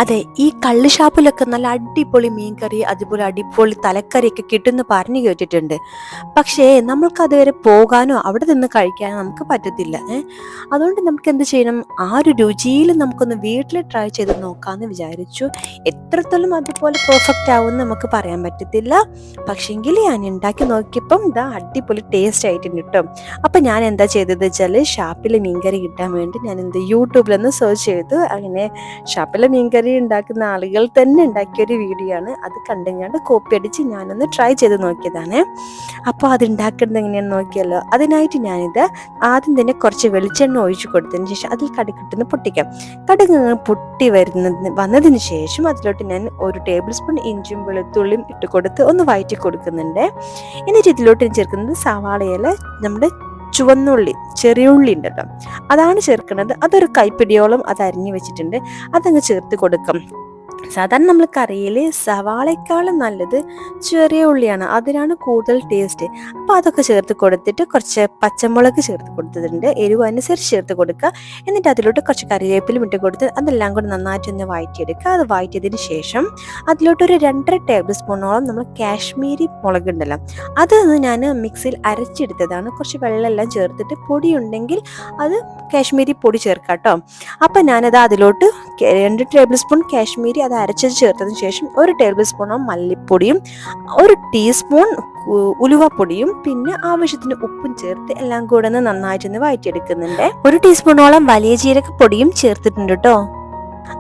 അതെ, ഈ കള്ള് ഷാപ്പിലൊക്കെ നല്ല അടിപൊളി മീൻകറി, അതുപോലെ അടിപൊളി തലക്കറിയൊക്കെ കിട്ടുമെന്ന് പറഞ്ഞു കേട്ടിട്ടുണ്ട്. പക്ഷേ നമ്മൾക്കതുവരെ പോകാനോ അവിടെ നിന്ന് കഴിക്കാനോ നമുക്ക് പറ്റത്തില്ല. അതുകൊണ്ട് നമുക്ക് എന്ത് ചെയ്യണം, ആ ഒരു രുചിയിൽ നമുക്കൊന്ന് വീട്ടിൽ ട്രൈ ചെയ്ത് നോക്കാമെന്ന് വിചാരിച്ചു. എത്രത്തോളം അതുപോലെ പെർഫെക്റ്റ് ആവുമെന്ന് നമുക്ക് പറയാൻ പറ്റത്തില്ല. പക്ഷേങ്കിൽ ഞാൻ ഉണ്ടാക്കി നോക്കിയപ്പം ഇതാ അടിപൊളി ടേസ്റ്റ് ആയിട്ടുണ്ട് കേട്ടോ. അപ്പം ഞാൻ എന്താ ചെയ്തത് വെച്ചാൽ, ഷാപ്പിൽ മീൻകറി കിട്ടാൻ വേണ്ടി ഞാൻ യൂട്യൂബിലൊന്ന് സെർച്ച് ചെയ്തു. അങ്ങനെ ഷാപ്പിലെ മീൻകറി ഉണ്ടാക്കുന്ന ആളുകൾ തന്നെ ഉണ്ടാക്കിയൊരു വീഡിയോ ആണ്. അത് കണ്ടുകൊണ്ട് കോപ്പി അടിച്ച് ഞാനൊന്ന് ട്രൈ ചെയ്ത് നോക്കിയതാണ്. അപ്പോൾ അത് ഉണ്ടാക്കുന്നത് എങ്ങനെയാണെന്ന് നോക്കിയല്ലോ. അതിനായിട്ട് ഞാനിത് ആദ്യം തന്നെ കുറച്ച് വെളിച്ചെണ്ണ ഒഴിച്ചു കൊടുത്തതിന് ശേഷം അതിൽ കടുകിട്ടൊന്ന് പൊട്ടിക്കാം. കടുക് പൊട്ടി വന്നതിന് ശേഷം അതിലോട്ട് ഞാൻ 1 ടേബിൾ സ്പൂൺ ഇഞ്ചും വെളുത്തുള്ളിയും ഇട്ട് കൊടുത്ത് ഒന്ന് വഴറ്റി കൊടുക്കുന്നുണ്ട്. എന്നിട്ട് ഇതിലോട്ട് ചേർക്കുന്നത് സവാളയില, നമ്മുടെ ചുവന്നുള്ളി, ചെറിയ ഉള്ളി ഉണ്ടല്ലോ, അതാണ് ചേർക്കുന്നത്. അതൊരു കൈപ്പിടിയോളം അത് അരിഞ്ഞു വെച്ചിട്ടുണ്ട്, അതങ്ങ് ചേർത്ത് കൊടുക്കാം. സാധാരണ നമ്മൾ കറിയിൽ സവാളയെക്കാളും നല്ലത് ചെറിയ ഉള്ളിയാണ്, അതിനാണ് കൂടുതൽ ടേസ്റ്റ്. അപ്പോൾ അതൊക്കെ ചേർത്ത് കൊടുത്തിട്ട് കുറച്ച് പച്ചമുളക് ചേർത്ത് കൊടുത്തിട്ടുണ്ട്, എരിവ് അനുസരിച്ച് ചേർത്ത് കൊടുക്കുക. എന്നിട്ട് അതിലോട്ട് കുറച്ച് കറിവേപ്പിലും ഇട്ട് കൊടുത്ത് അതെല്ലാം കൂടി നന്നായിട്ടൊന്ന് വഴറ്റിയെടുക്കുക. അത് വഴറ്റിയതിന് ശേഷം അതിലോട്ടൊരു 2.5 ടേബിൾ സ്പൂണോളം നമ്മൾ കാശ്മീരി മുളക് ഉണ്ടല്ലോ, അത് ഞാൻ മിക്സിയിൽ അരച്ചെടുത്തതാണ്. കുറച്ച് വെള്ളമെല്ലാം ചേർത്തിട്ട് പൊടി ഉണ്ടെങ്കിൽ അത് കാശ്മീരി പൊടി ചേർക്കാം കേട്ടോ. അപ്പം ഞാനത് അതിലോട്ട് 2 ടേബിൾ സ്പൂൺ കാശ്മീരി അത് അരച്ചത് ചേർത്തതിന് ശേഷം 1 ടേബിൾ സ്പൂണോ മല്ലിപ്പൊടിയും 1 ടീസ്പൂൺ ഉലുവപ്പൊടിയും പിന്നെ ആവശ്യത്തിന് ഉപ്പും ചേർത്ത് എല്ലാം കൂടെ ഒന്ന് നന്നായിട്ടൊന്ന് വഴറ്റിയെടുക്കുന്നുണ്ട്. 1 ടീസ്പൂണോളം വലിയ ജീരകപ്പൊടിയും ചേർത്തിട്ടുണ്ട് കേട്ടോ.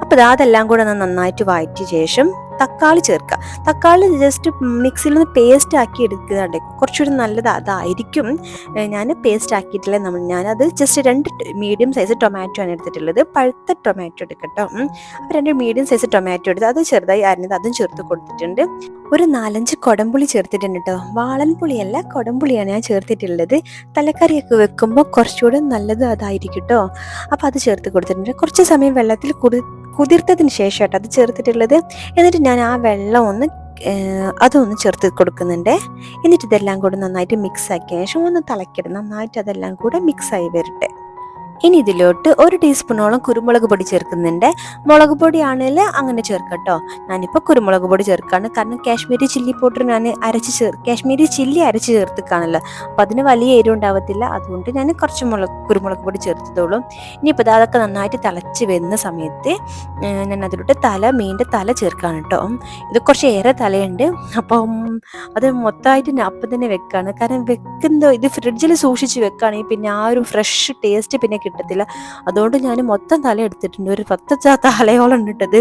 അപ്പോൾ അതെല്ലാം കൂടെ നന്നായിട്ട് വഴറ്റിയ ശേഷം തക്കാളി ചേർക്കുക. തക്കാളി ജസ്റ്റ് മിക്സിയിൽ നിന്ന് പേസ്റ്റ് ആക്കി എടുക്കുന്നുണ്ട്, കുറച്ചുകൂടി നല്ലത് അതായിരിക്കും. ഞാൻ പേസ്റ്റ് ആക്കിയിട്ടില്ല, ഞാനത് ജസ്റ്റ് 2 മീഡിയം സൈസ് ടൊമാറ്റോ ആണ് എടുത്തിട്ടുള്ളത്. പഴുത്ത ടൊമാറ്റോ എടുക്കട്ടോ. അപ്പോൾ 2 മീഡിയം സൈസ് ടൊമാറ്റോ എടുത്ത് അത് ചെറുതായി അരിഞ്ഞത് അതും ചേർത്ത് കൊടുത്തിട്ടുണ്ട്. ഒരു 4-5 കൊടംപുളി ചേർത്തിട്ടുണ്ട് കേട്ടോ. വാളൻപുളിയല്ല, കൊടംപുളിയാണ് ഞാൻ ചേർത്തിട്ടുള്ളത്. തലക്കറിയൊക്കെ വെക്കുമ്പോൾ കുറച്ചുകൂടെ നല്ലത് അതായിരിക്കും കേട്ടോ. അപ്പോൾ അത് ചേർത്ത് കൊടുത്തിട്ടുണ്ട്. കുറച്ച് സമയം വെള്ളത്തിൽ കുതിർത്തതിന് ശേഷം അത് ചേർത്തിട്ടുള്ളത്. എന്നിട്ട് ഞാൻ ആ വെള്ളം അതൊന്ന് ചേർത്ത് കൊടുക്കുന്നുണ്ട്. എന്നിട്ട് ഇതെല്ലാം കൂടെ നന്നായിട്ട് മിക്സ് ആക്കിയ ശേഷം ഒന്ന് തിളക്കിയിട്ട് നന്നായിട്ട് അതെല്ലാം കൂടെ മിക്സായി വരട്ടെ. ഇനി ഇതിലോട്ട് 1 ടീസ്പൂണോളം കുരുമുളക് പൊടി ചേർക്കുന്നുണ്ട്. മുളക് പൊടി ആണെങ്കിൽ അങ്ങനെ ചേർക്കട്ടോ. ഞാനിപ്പോൾ കുരുമുളക് പൊടി ചേർക്കാണ്, കാരണം കാശ്മീരി ചില്ലി പൗഡർ ഞാൻ കാശ്മീരി ചില്ലി അരച്ച് ചേർത്തിക്കാണല്ലോ, അപ്പം അതിന് വലിയ എരിവ് ഉണ്ടാവത്തില്ല. അതുകൊണ്ട് ഞാൻ കുറച്ച് കുരുമുളക് പൊടി ചേർത്തതോളും. ഇനിയിപ്പോൾ അതൊക്കെ നന്നായിട്ട് തിളച്ച് വരുന്ന സമയത്ത് ഞാൻ അതിലോട്ട് മീനിൻ്റെ തല ചേർക്കാണ് കേട്ടോ. ഇത് കുറച്ച് ഏറെ തലയുണ്ട്, അപ്പം അത് മൊത്തമായിട്ട് ഞാൻ അപ്പം തന്നെ വെക്കാണ്. കാരണം ഇത് ഫ്രിഡ്ജിൽ സൂക്ഷിച്ച് വെക്കുകയാണെങ്കിൽ പിന്നെ ആ ഒരു ഫ്രഷ് ടേസ്റ്റ് പിന്നെ കിട്ടത്തില്ല. അതുകൊണ്ട് ഞാൻ മൊത്തം തല എടുത്തിട്ടുണ്ട്, ഒരു 10 തലയോളം ഇട്ടത്.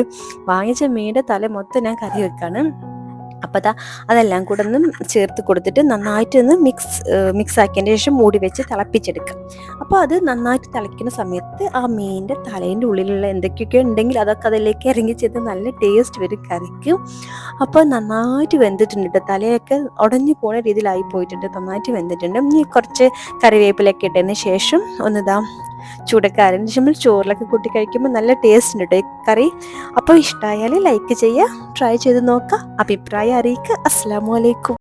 വാങ്ങിച്ച മീൻ്റെ തല മൊത്തം ഞാൻ കറി വെക്കാണ്. അപ്പോൾ അതെല്ലാം കൂടെ ഒന്ന് ചേർത്ത് കൊടുത്തിട്ട് നന്നായിട്ടൊന്ന് മിക്സ് ആക്കിയതിന് ശേഷം മൂടി വെച്ച് തിളപ്പിച്ചെടുക്കാം. അപ്പോൾ അത് നന്നായിട്ട് തിളയ്ക്കുന്ന സമയത്ത് ആ മീനിൻ്റെ തലേൻ്റെ ഉള്ളിലുള്ള എന്തൊക്കെയൊക്കെ ഉണ്ടെങ്കിൽ അതൊക്കെ അതിലേക്ക് ഇറങ്ങി ചെയ്ത് നല്ല ടേസ്റ്റ് വരും കറിക്ക്. അപ്പോൾ നന്നായിട്ട് വെന്തിട്ടുണ്ട് കേട്ടോ. തലയൊക്കെ ഉടഞ്ഞു പോകുന്ന രീതിയിലായി പോയിട്ടുണ്ട്, നന്നായിട്ട് വെന്തിട്ടുണ്ട്. ഇനി കുറച്ച് കറിവേപ്പിലൊക്കെ ഇട്ടതിന് ശേഷം ചൂടക്കാരൻ നമ്മൾ ചോറിലൊക്കെ കൂട്ടി കഴിക്കുമ്പോൾ നല്ല ടേസ്റ്റ് ഉണ്ട് കേട്ടോ ഈ കറി. അപ്പോൾ ഇഷ്ടമായാൽ ലൈക്ക് ചെയ്യുക, ട്രൈ ചെയ്ത് നോക്കുക, അഭിപ്രായം അറിയിക്കുക. അസ്സലാമു അലൈക്കും.